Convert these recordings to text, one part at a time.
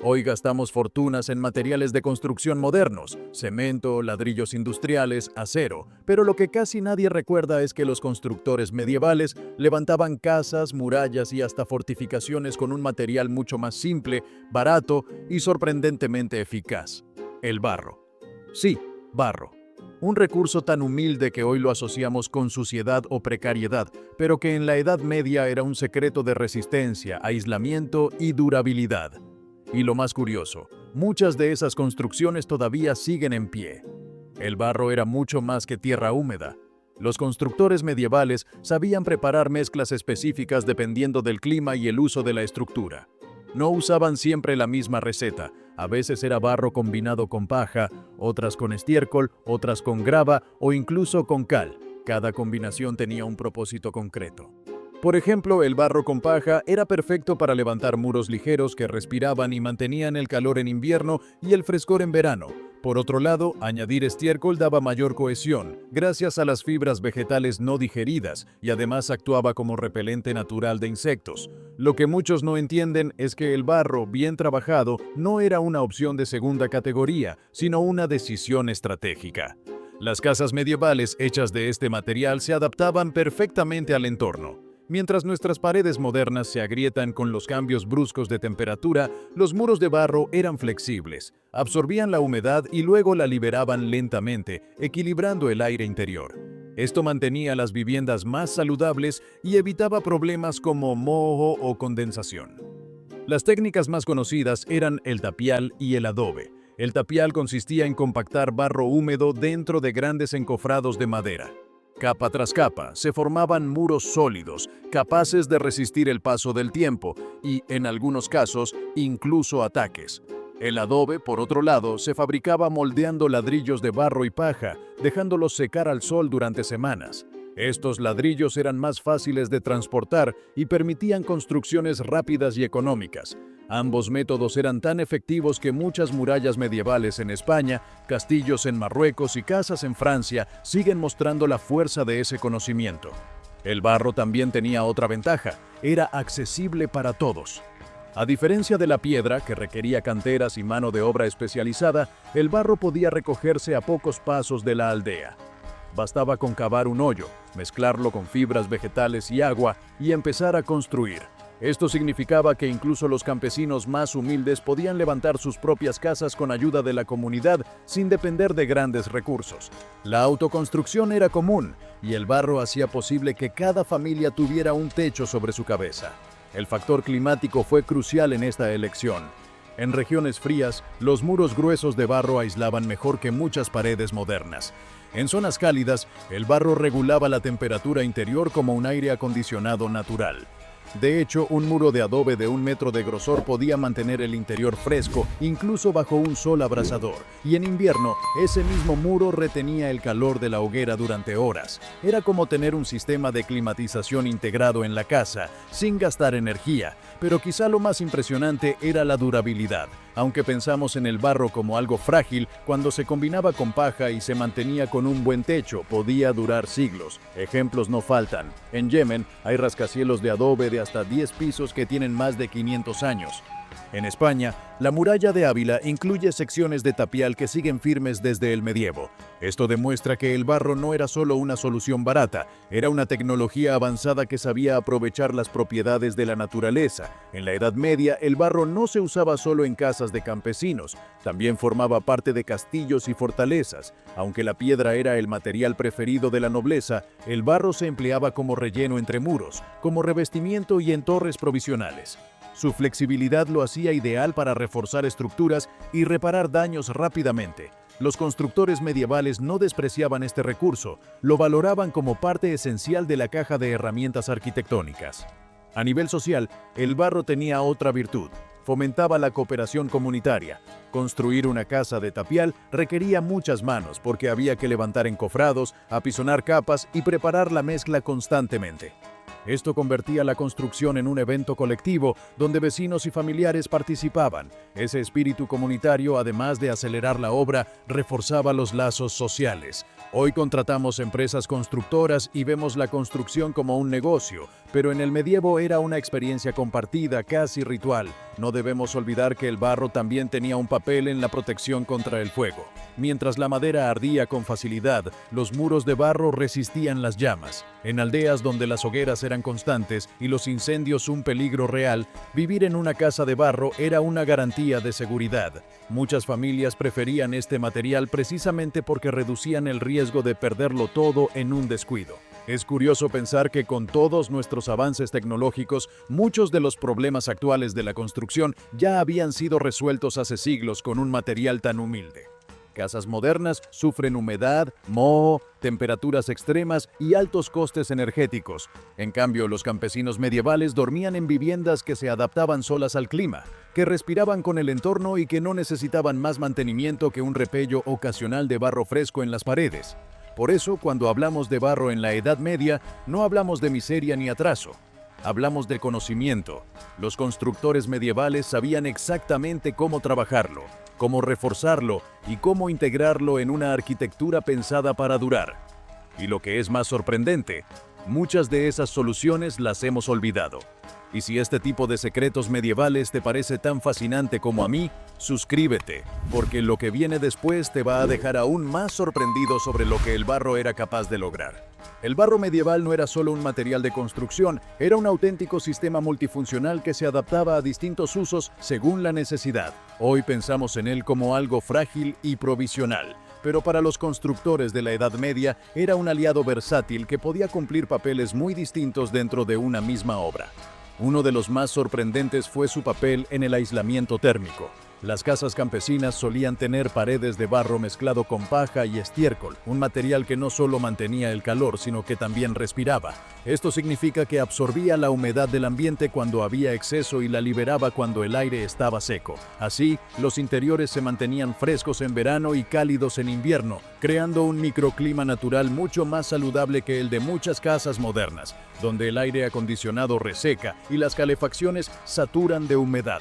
Hoy gastamos fortunas en materiales de construcción modernos, cemento, ladrillos industriales, acero, pero lo que casi nadie recuerda es que los constructores medievales levantaban casas, murallas y hasta fortificaciones con un material mucho más simple, barato y sorprendentemente eficaz: el barro. Sí, barro. Un recurso tan humilde que hoy lo asociamos con suciedad o precariedad, pero que en la Edad Media era un secreto de resistencia, aislamiento y durabilidad. Y lo más curioso, muchas de esas construcciones todavía siguen en pie. El barro era mucho más que tierra húmeda. Los constructores medievales sabían preparar mezclas específicas dependiendo del clima y el uso de la estructura. No usaban siempre la misma receta. A veces era barro combinado con paja, otras con estiércol, otras con grava o incluso con cal. Cada combinación tenía un propósito concreto. Por ejemplo, el barro con paja era perfecto para levantar muros ligeros que respiraban y mantenían el calor en invierno y el frescor en verano. Por otro lado, añadir estiércol daba mayor cohesión, gracias a las fibras vegetales no digeridas, y además actuaba como repelente natural de insectos. Lo que muchos no entienden es que el barro, bien trabajado, no era una opción de segunda categoría, sino una decisión estratégica. Las casas medievales hechas de este material se adaptaban perfectamente al entorno. Mientras nuestras paredes modernas se agrietan con los cambios bruscos de temperatura, los muros de barro eran flexibles, absorbían la humedad y luego la liberaban lentamente, equilibrando el aire interior. Esto mantenía las viviendas más saludables y evitaba problemas como moho o condensación. Las técnicas más conocidas eran el tapial y el adobe. El tapial consistía en compactar barro húmedo dentro de grandes encofrados de madera. Capa tras capa, se formaban muros sólidos, capaces de resistir el paso del tiempo y, en algunos casos, incluso ataques. El adobe, por otro lado, se fabricaba moldeando ladrillos de barro y paja, dejándolos secar al sol durante semanas. Estos ladrillos eran más fáciles de transportar y permitían construcciones rápidas y económicas. Ambos métodos eran tan efectivos que muchas murallas medievales en España, castillos en Marruecos y casas en Francia siguen mostrando la fuerza de ese conocimiento. El barro también tenía otra ventaja: era accesible para todos. A diferencia de la piedra, que requería canteras y mano de obra especializada, el barro podía recogerse a pocos pasos de la aldea. Bastaba con cavar un hoyo, mezclarlo con fibras vegetales y agua y empezar a construir. Esto significaba que incluso los campesinos más humildes podían levantar sus propias casas con ayuda de la comunidad sin depender de grandes recursos. La autoconstrucción era común y el barro hacía posible que cada familia tuviera un techo sobre su cabeza. El factor climático fue crucial en esta elección. En regiones frías, los muros gruesos de barro aislaban mejor que muchas paredes modernas. En zonas cálidas, el barro regulaba la temperatura interior como un aire acondicionado natural. De hecho, un muro de adobe de 1 metro de grosor podía mantener el interior fresco, incluso bajo un sol abrasador. Y en invierno, ese mismo muro retenía el calor de la hoguera durante horas. Era como tener un sistema de climatización integrado en la casa, sin gastar energía. Pero quizá lo más impresionante era la durabilidad. Aunque pensamos en el barro como algo frágil, cuando se combinaba con paja y se mantenía con un buen techo, podía durar siglos. Ejemplos no faltan. En Yemen hay rascacielos de adobe de hasta 10 pisos que tienen más de 500 años. En España, la muralla de Ávila incluye secciones de tapial que siguen firmes desde el medievo. Esto demuestra que el barro no era solo una solución barata, era una tecnología avanzada que sabía aprovechar las propiedades de la naturaleza. En la Edad Media, el barro no se usaba solo en casas de campesinos, también formaba parte de castillos y fortalezas. Aunque la piedra era el material preferido de la nobleza, el barro se empleaba como relleno entre muros, como revestimiento y en torres provisionales. Su flexibilidad lo hacía ideal para reforzar estructuras y reparar daños rápidamente. Los constructores medievales no despreciaban este recurso, lo valoraban como parte esencial de la caja de herramientas arquitectónicas. A nivel social, el barro tenía otra virtud: fomentaba la cooperación comunitaria. Construir una casa de tapial requería muchas manos porque había que levantar encofrados, apisonar capas y preparar la mezcla constantemente. Esto convertía la construcción en un evento colectivo donde vecinos y familiares participaban. Ese espíritu comunitario, además de acelerar la obra, reforzaba los lazos sociales. Hoy contratamos empresas constructoras y vemos la construcción como un negocio, pero en el medievo era una experiencia compartida, casi ritual. No debemos olvidar que el barro también tenía un papel en la protección contra el fuego. Mientras la madera ardía con facilidad, los muros de barro resistían las llamas. En aldeas donde las hogueras eran constantes y los incendios un peligro real, vivir en una casa de barro era una garantía de seguridad. Muchas familias preferían este material precisamente porque reducían el riesgo de perderlo todo en un descuido. Es curioso pensar que con todos nuestros avances tecnológicos, muchos de los problemas actuales de la construcción ya habían sido resueltos hace siglos con un material tan humilde. Casas modernas sufren humedad, moho, temperaturas extremas y altos costes energéticos. En cambio, los campesinos medievales dormían en viviendas que se adaptaban solas al clima, que respiraban con el entorno y que no necesitaban más mantenimiento que un repello ocasional de barro fresco en las paredes. Por eso, cuando hablamos de barro en la Edad Media, no hablamos de miseria ni atraso. Hablamos de conocimiento. Los constructores medievales sabían exactamente cómo trabajarlo, cómo reforzarlo y cómo integrarlo en una arquitectura pensada para durar. Y lo que es más sorprendente, muchas de esas soluciones las hemos olvidado. Y si este tipo de secretos medievales te parece tan fascinante como a mí, suscríbete, porque lo que viene después te va a dejar aún más sorprendido sobre lo que el barro era capaz de lograr. El barro medieval no era solo un material de construcción, era un auténtico sistema multifuncional que se adaptaba a distintos usos según la necesidad. Hoy pensamos en él como algo frágil y provisional, pero para los constructores de la Edad Media era un aliado versátil que podía cumplir papeles muy distintos dentro de una misma obra. Uno de los más sorprendentes fue su papel en el aislamiento térmico. Las casas campesinas solían tener paredes de barro mezclado con paja y estiércol, un material que no solo mantenía el calor, sino que también respiraba. Esto significa que absorbía la humedad del ambiente cuando había exceso y la liberaba cuando el aire estaba seco. Así, los interiores se mantenían frescos en verano y cálidos en invierno, creando un microclima natural mucho más saludable que el de muchas casas modernas, donde el aire acondicionado reseca y las calefacciones saturan de humedad.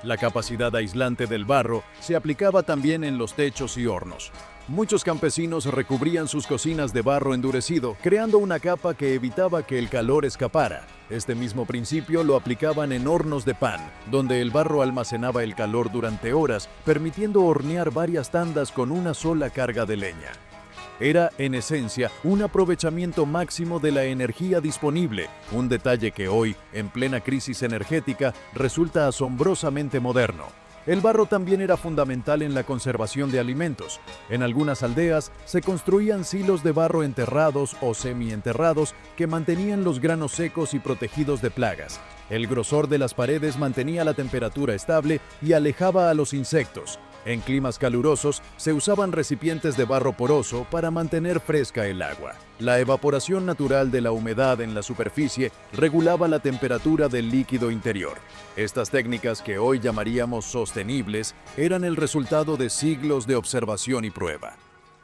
La capacidad aislante del barro se aplicaba también en los techos y hornos. Muchos campesinos recubrían sus cocinas de barro endurecido, creando una capa que evitaba que el calor escapara. Este mismo principio lo aplicaban en hornos de pan, donde el barro almacenaba el calor durante horas, permitiendo hornear varias tandas con una sola carga de leña. Era, en esencia, un aprovechamiento máximo de la energía disponible, un detalle que hoy, en plena crisis energética, resulta asombrosamente moderno. El barro también era fundamental en la conservación de alimentos. En algunas aldeas se construían silos de barro enterrados o semienterrados que mantenían los granos secos y protegidos de plagas. El grosor de las paredes mantenía la temperatura estable y alejaba a los insectos. En climas calurosos se usaban recipientes de barro poroso para mantener fresca el agua. La evaporación natural de la humedad en la superficie regulaba la temperatura del líquido interior. Estas técnicas, que hoy llamaríamos sostenibles, eran el resultado de siglos de observación y prueba.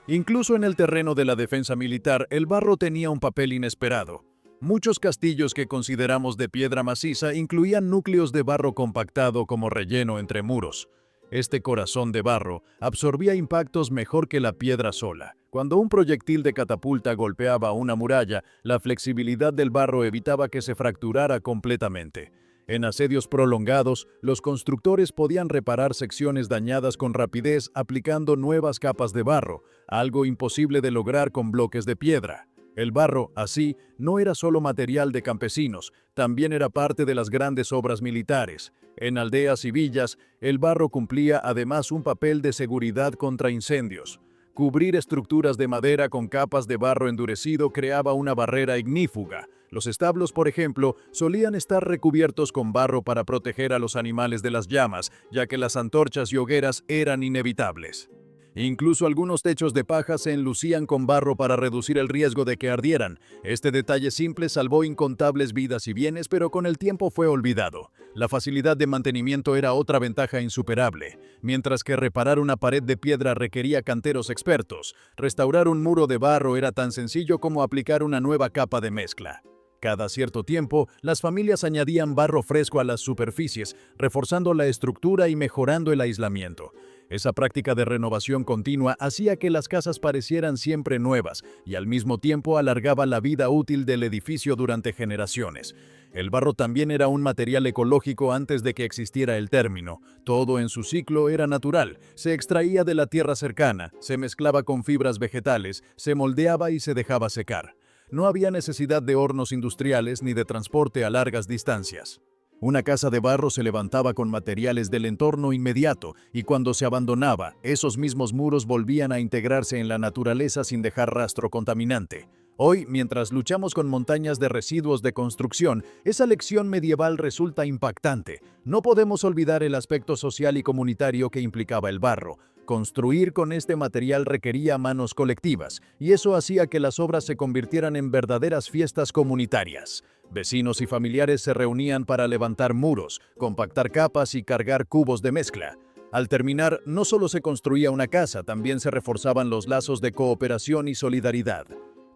Incluso en el terreno de la defensa militar, el barro tenía un papel inesperado. Muchos castillos que consideramos de piedra maciza incluían núcleos de barro compactado como relleno entre muros. Este corazón de barro absorbía impactos mejor que la piedra sola. Cuando un proyectil de catapulta golpeaba una muralla, la flexibilidad del barro evitaba que se fracturara completamente. En asedios prolongados, los constructores podían reparar secciones dañadas con rapidez aplicando nuevas capas de barro, algo imposible de lograr con bloques de piedra. El barro, así, no era solo material de campesinos, también era parte de las grandes obras militares. En aldeas y villas, el barro cumplía además un papel de seguridad contra incendios. Cubrir estructuras de madera con capas de barro endurecido creaba una barrera ignífuga. Los establos, por ejemplo, solían estar recubiertos con barro para proteger a los animales de las llamas, ya que las antorchas y hogueras eran inevitables. Incluso algunos techos de paja se enlucían con barro para reducir el riesgo de que ardieran. Este detalle simple salvó incontables vidas y bienes, pero con el tiempo fue olvidado. La facilidad de mantenimiento era otra ventaja insuperable. Mientras que reparar una pared de piedra requería canteros expertos, restaurar un muro de barro era tan sencillo como aplicar una nueva capa de mezcla. Cada cierto tiempo, las familias añadían barro fresco a las superficies, reforzando la estructura y mejorando el aislamiento. Esa práctica de renovación continua hacía que las casas parecieran siempre nuevas y al mismo tiempo alargaba la vida útil del edificio durante generaciones. El barro también era un material ecológico antes de que existiera el término. Todo en su ciclo era natural. Se extraía de la tierra cercana, se mezclaba con fibras vegetales, se moldeaba y se dejaba secar. No había necesidad de hornos industriales ni de transporte a largas distancias. Una casa de barro se levantaba con materiales del entorno inmediato y cuando se abandonaba, esos mismos muros volvían a integrarse en la naturaleza sin dejar rastro contaminante. Hoy, mientras luchamos con montañas de residuos de construcción, esa lección medieval resulta impactante. No podemos olvidar el aspecto social y comunitario que implicaba el barro. Construir con este material requería manos colectivas, y eso hacía que las obras se convirtieran en verdaderas fiestas comunitarias. Vecinos y familiares se reunían para levantar muros, compactar capas y cargar cubos de mezcla. Al terminar, no solo se construía una casa, también se reforzaban los lazos de cooperación y solidaridad.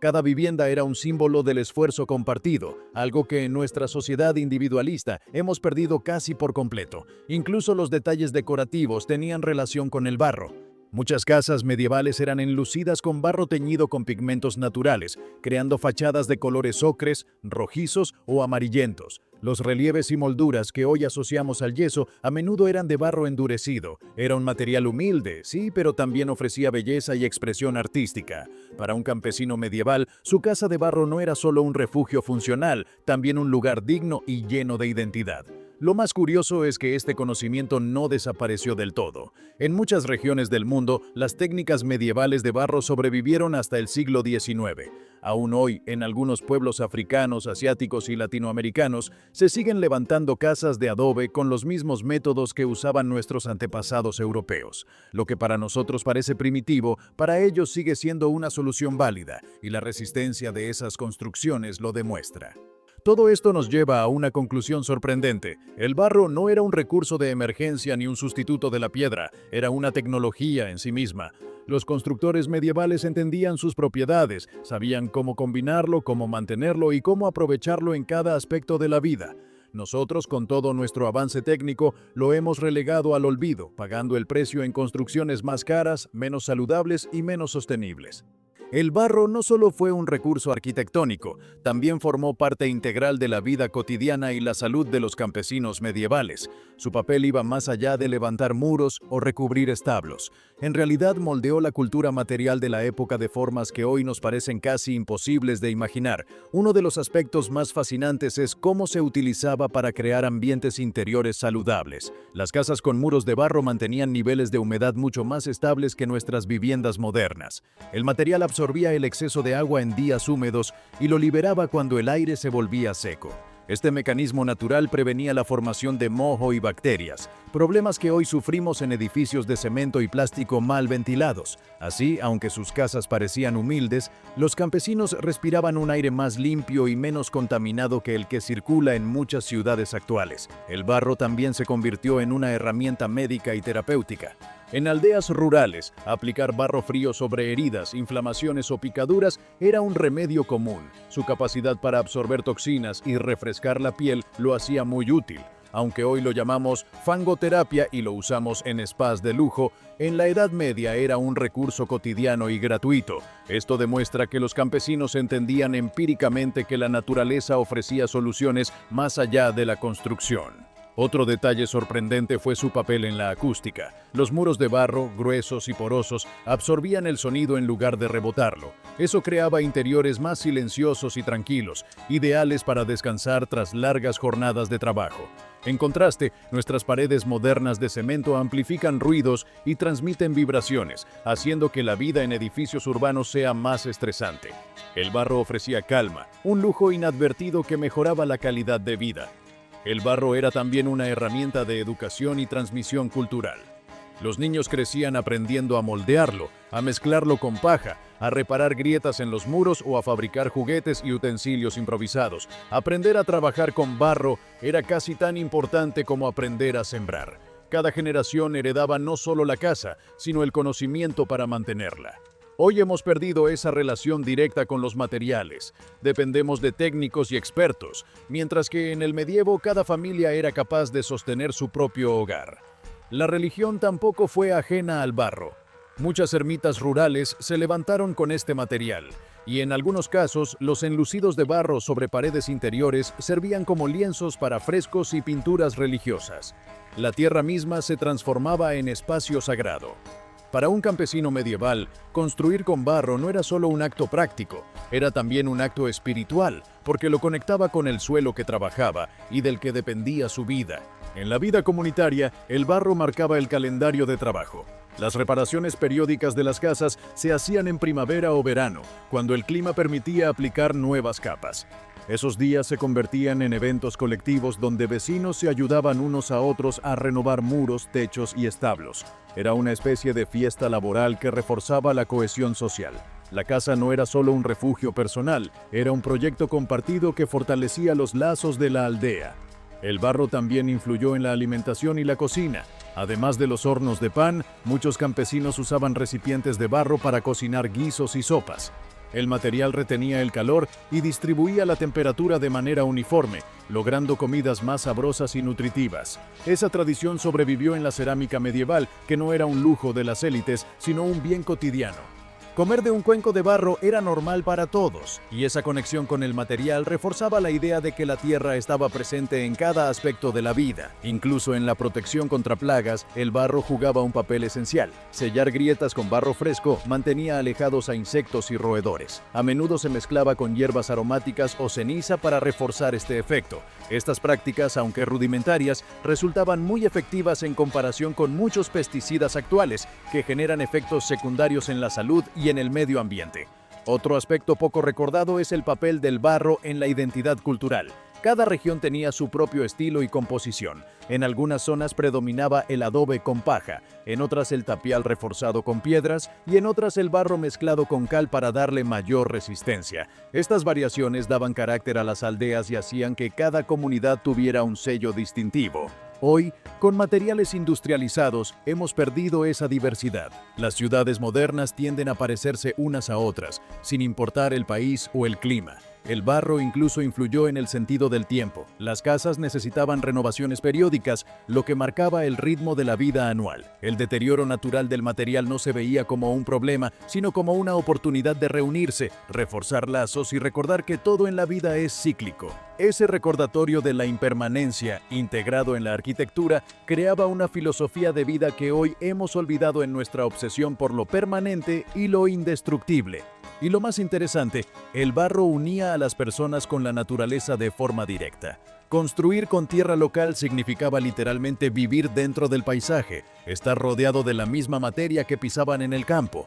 Cada vivienda era un símbolo del esfuerzo compartido, algo que en nuestra sociedad individualista hemos perdido casi por completo. Incluso los detalles decorativos tenían relación con el barro. Muchas casas medievales eran enlucidas con barro teñido con pigmentos naturales, creando fachadas de colores ocres, rojizos o amarillentos. Los relieves y molduras que hoy asociamos al yeso a menudo eran de barro endurecido. Era un material humilde, sí, pero también ofrecía belleza y expresión artística. Para un campesino medieval, su casa de barro no era solo un refugio funcional, también un lugar digno y lleno de identidad. Lo más curioso es que este conocimiento no desapareció del todo. En muchas regiones del mundo, las técnicas medievales de barro sobrevivieron hasta el siglo XIX. Aún hoy, en algunos pueblos africanos, asiáticos y latinoamericanos, se siguen levantando casas de adobe con los mismos métodos que usaban nuestros antepasados europeos. Lo que para nosotros parece primitivo, para ellos sigue siendo una solución válida, y la resistencia de esas construcciones lo demuestra. Todo esto nos lleva a una conclusión sorprendente. El barro no era un recurso de emergencia ni un sustituto de la piedra, era una tecnología en sí misma. Los constructores medievales entendían sus propiedades, sabían cómo combinarlo, cómo mantenerlo y cómo aprovecharlo en cada aspecto de la vida. Nosotros, con todo nuestro avance técnico, lo hemos relegado al olvido, pagando el precio en construcciones más caras, menos saludables y menos sostenibles. El barro no solo fue un recurso arquitectónico, también formó parte integral de la vida cotidiana y la salud de los campesinos medievales. Su papel iba más allá de levantar muros o recubrir establos. En realidad moldeó la cultura material de la época de formas que hoy nos parecen casi imposibles de imaginar. Uno de los aspectos más fascinantes es cómo se utilizaba para crear ambientes interiores saludables. Las casas con muros de barro mantenían niveles de humedad mucho más estables que nuestras viviendas modernas. El material absorbía el exceso de agua en días húmedos y lo liberaba cuando el aire se volvía seco. Este mecanismo natural prevenía la formación de moho y bacterias, problemas que hoy sufrimos en edificios de cemento y plástico mal ventilados. Así, aunque sus casas parecían humildes, los campesinos respiraban un aire más limpio y menos contaminado que el que circula en muchas ciudades actuales. El barro también se convirtió en una herramienta médica y terapéutica. En aldeas rurales, aplicar barro frío sobre heridas, inflamaciones o picaduras era un remedio común. Su capacidad para absorber toxinas y refrescar la piel lo hacía muy útil. Aunque hoy lo llamamos fangoterapia y lo usamos en spas de lujo, en la Edad Media era un recurso cotidiano y gratuito. Esto demuestra que los campesinos entendían empíricamente que la naturaleza ofrecía soluciones más allá de la construcción. Otro detalle sorprendente fue su papel en la acústica. Los muros de barro, gruesos y porosos, absorbían el sonido en lugar de rebotarlo. Eso creaba interiores más silenciosos y tranquilos, ideales para descansar tras largas jornadas de trabajo. En contraste, nuestras paredes modernas de cemento amplifican ruidos y transmiten vibraciones, haciendo que la vida en edificios urbanos sea más estresante. El barro ofrecía calma, un lujo inadvertido que mejoraba la calidad de vida. El barro era también una herramienta de educación y transmisión cultural. Los niños crecían aprendiendo a moldearlo, a mezclarlo con paja, a reparar grietas en los muros o a fabricar juguetes y utensilios improvisados. Aprender a trabajar con barro era casi tan importante como aprender a sembrar. Cada generación heredaba no solo la casa, sino el conocimiento para mantenerla. Hoy hemos perdido esa relación directa con los materiales. Dependemos de técnicos y expertos, mientras que en el medievo cada familia era capaz de sostener su propio hogar. La religión tampoco fue ajena al barro. Muchas ermitas rurales se levantaron con este material, y en algunos casos los enlucidos de barro sobre paredes interiores servían como lienzos para frescos y pinturas religiosas. La tierra misma se transformaba en espacio sagrado. Para un campesino medieval, construir con barro no era solo un acto práctico, era también un acto espiritual, porque lo conectaba con el suelo que trabajaba y del que dependía su vida. En la vida comunitaria, el barro marcaba el calendario de trabajo. Las reparaciones periódicas de las casas se hacían en primavera o verano, cuando el clima permitía aplicar nuevas capas. Esos días se convertían en eventos colectivos donde vecinos se ayudaban unos a otros a renovar muros, techos y establos. Era una especie de fiesta laboral que reforzaba la cohesión social. La casa no era solo un refugio personal, era un proyecto compartido que fortalecía los lazos de la aldea. El barro también influyó en la alimentación y la cocina. Además de los hornos de pan, muchos campesinos usaban recipientes de barro para cocinar guisos y sopas. El material retenía el calor y distribuía la temperatura de manera uniforme, logrando comidas más sabrosas y nutritivas. Esa tradición sobrevivió en la cerámica medieval, que no era un lujo de las élites, sino un bien cotidiano. Comer de un cuenco de barro era normal para todos, y esa conexión con el material reforzaba la idea de que la tierra estaba presente en cada aspecto de la vida. Incluso en la protección contra plagas, el barro jugaba un papel esencial. Sellar grietas con barro fresco mantenía alejados a insectos y roedores. A menudo se mezclaba con hierbas aromáticas o ceniza para reforzar este efecto. Estas prácticas, aunque rudimentarias, resultaban muy efectivas en comparación con muchos pesticidas actuales, que generan efectos secundarios en la salud y en el medio ambiente. Otro aspecto poco recordado es el papel del barro en la identidad cultural. Cada región tenía su propio estilo y composición. En algunas zonas predominaba el adobe con paja, en otras el tapial reforzado con piedras y en otras el barro mezclado con cal para darle mayor resistencia. Estas variaciones daban carácter a las aldeas y hacían que cada comunidad tuviera un sello distintivo. Hoy, con materiales industrializados, hemos perdido esa diversidad. Las ciudades modernas tienden a parecerse unas a otras, sin importar el país o el clima. El barro incluso influyó en el sentido del tiempo. Las casas necesitaban renovaciones periódicas, lo que marcaba el ritmo de la vida anual. El deterioro natural del material no se veía como un problema, sino como una oportunidad de reunirse, reforzar lazos y recordar que todo en la vida es cíclico. Ese recordatorio de la impermanencia, integrado en la arquitectura, creaba una filosofía de vida que hoy hemos olvidado en nuestra obsesión por lo permanente y lo indestructible. Y lo más interesante, el barro unía a las personas con la naturaleza de forma directa. Construir con tierra local significaba literalmente vivir dentro del paisaje, estar rodeado de la misma materia que pisaban en el campo.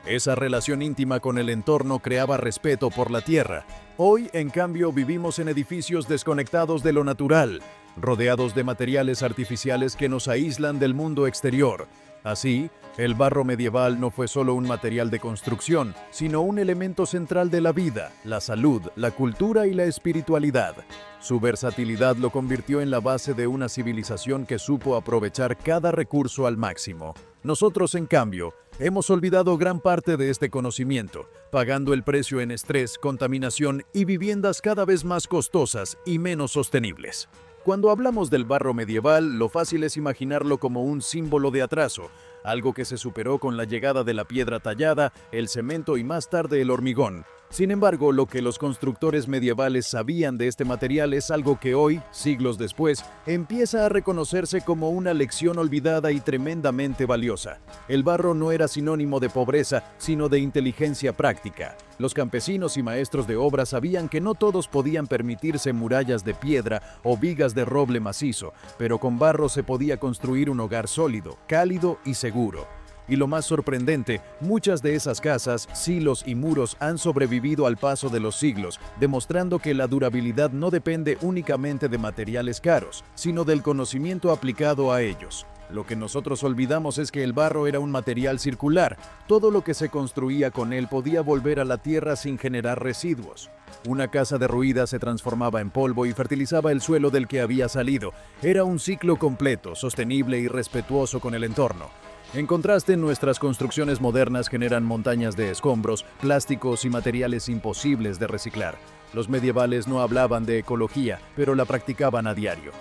Esa relación íntima con el entorno creaba respeto por la tierra. Hoy, en cambio, vivimos en edificios desconectados de lo natural, rodeados de materiales artificiales que nos aíslan del mundo exterior. Así, el barro medieval no fue solo un material de construcción, sino un elemento central de la vida, la salud, la cultura y la espiritualidad. Su versatilidad lo convirtió en la base de una civilización que supo aprovechar cada recurso al máximo. Nosotros, en cambio, hemos olvidado gran parte de este conocimiento, pagando el precio en estrés, contaminación y viviendas cada vez más costosas y menos sostenibles. Cuando hablamos del barro medieval, lo fácil es imaginarlo como un símbolo de atraso, algo que se superó con la llegada de la piedra tallada, el cemento y más tarde el hormigón. Sin embargo, lo que los constructores medievales sabían de este material es algo que hoy, siglos después, empieza a reconocerse como una lección olvidada y tremendamente valiosa. El barro no era sinónimo de pobreza, sino de inteligencia práctica. Los campesinos y maestros de obra sabían que no todos podían permitirse murallas de piedra o vigas de roble macizo, pero con barro se podía construir un hogar sólido, cálido y seguro. Y lo más sorprendente, muchas de esas casas, silos y muros han sobrevivido al paso de los siglos, demostrando que la durabilidad no depende únicamente de materiales caros, sino del conocimiento aplicado a ellos. Lo que nosotros olvidamos es que el barro era un material circular. Todo lo que se construía con él podía volver a la tierra sin generar residuos. Una casa derruida se transformaba en polvo y fertilizaba el suelo del que había salido. Era un ciclo completo, sostenible y respetuoso con el entorno. En contraste, nuestras construcciones modernas generan montañas de escombros, plásticos y materiales imposibles de reciclar. Los medievales no hablaban de ecología, pero la practicaban a diario.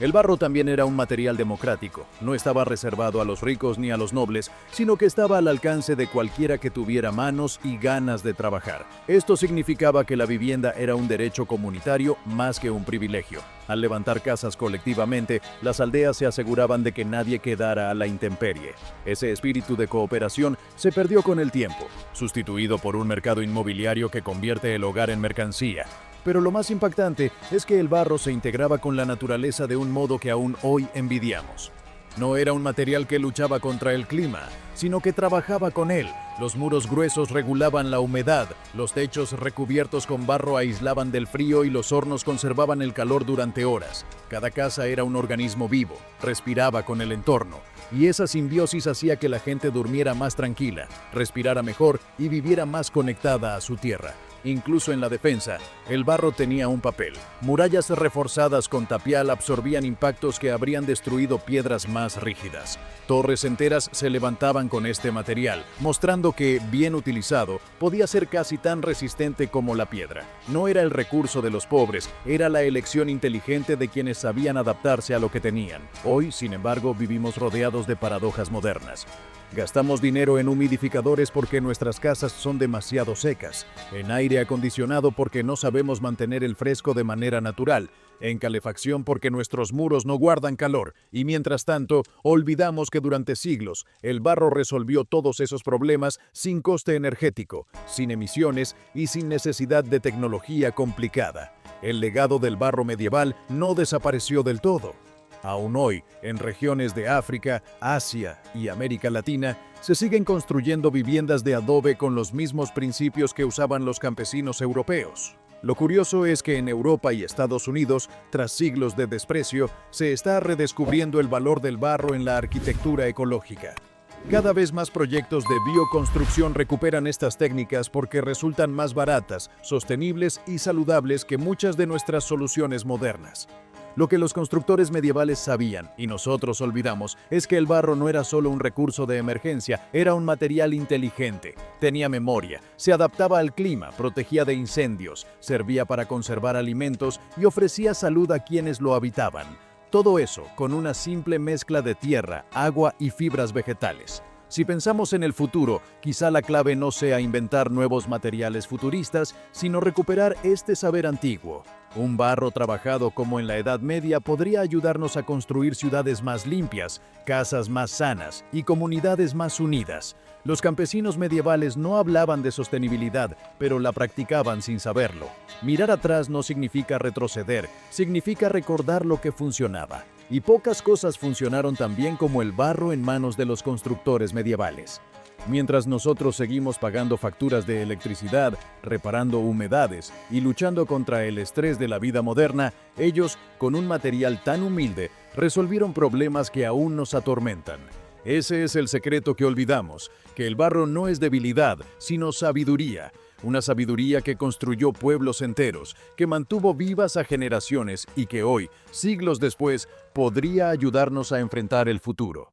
El barro también era un material democrático, no estaba reservado a los ricos ni a los nobles, sino que estaba al alcance de cualquiera que tuviera manos y ganas de trabajar. Esto significaba que la vivienda era un derecho comunitario más que un privilegio. Al levantar casas colectivamente, las aldeas se aseguraban de que nadie quedara a la intemperie. Ese espíritu de cooperación se perdió con el tiempo, sustituido por un mercado inmobiliario que convierte el hogar en mercancía. Pero lo más impactante es que el barro se integraba con la naturaleza de un modo que aún hoy envidiamos. No era un material que luchaba contra el clima, sino que trabajaba con él. Los muros gruesos regulaban la humedad, los techos recubiertos con barro aislaban del frío y los hornos conservaban el calor durante horas. Cada casa era un organismo vivo, respiraba con el entorno, y esa simbiosis hacía que la gente durmiera más tranquila, respirara mejor y viviera más conectada a su tierra. Incluso en la defensa, el barro tenía un papel. Murallas reforzadas con tapial absorbían impactos que habrían destruido piedras más rígidas. Torres enteras se levantaban con este material, mostrando que, bien utilizado, podía ser casi tan resistente como la piedra. No era el recurso de los pobres, era la elección inteligente de quienes sabían adaptarse a lo que tenían. Hoy, sin embargo, vivimos rodeados de paradojas modernas. Gastamos dinero en humidificadores porque nuestras casas son demasiado secas, en aire acondicionado porque no sabemos mantener el fresco de manera natural, en calefacción porque nuestros muros no guardan calor, y mientras tanto, olvidamos que durante siglos el barro resolvió todos esos problemas sin coste energético, sin emisiones y sin necesidad de tecnología complicada. El legado del barro medieval no desapareció del todo. Aún hoy, en regiones de África, Asia y América Latina, se siguen construyendo viviendas de adobe con los mismos principios que usaban los campesinos europeos. Lo curioso es que en Europa y Estados Unidos, tras siglos de desprecio, se está redescubriendo el valor del barro en la arquitectura ecológica. Cada vez más proyectos de bioconstrucción recuperan estas técnicas porque resultan más baratas, sostenibles y saludables que muchas de nuestras soluciones modernas. Lo que los constructores medievales sabían, y nosotros olvidamos, es que el barro no era solo un recurso de emergencia, era un material inteligente. Tenía memoria, se adaptaba al clima, protegía de incendios, servía para conservar alimentos y ofrecía salud a quienes lo habitaban. Todo eso con una simple mezcla de tierra, agua y fibras vegetales. Si pensamos en el futuro, quizá la clave no sea inventar nuevos materiales futuristas, sino recuperar este saber antiguo. Un barro trabajado como en la Edad Media podría ayudarnos a construir ciudades más limpias, casas más sanas y comunidades más unidas. Los campesinos medievales no hablaban de sostenibilidad, pero la practicaban sin saberlo. Mirar atrás no significa retroceder, significa recordar lo que funcionaba. Y pocas cosas funcionaron tan bien como el barro en manos de los constructores medievales. Mientras nosotros seguimos pagando facturas de electricidad, reparando humedades y luchando contra el estrés de la vida moderna, ellos, con un material tan humilde, resolvieron problemas que aún nos atormentan. Ese es el secreto que olvidamos, que el barro no es debilidad, sino sabiduría. Una sabiduría que construyó pueblos enteros, que mantuvo vivas a generaciones y que hoy, siglos después, podría ayudarnos a enfrentar el futuro.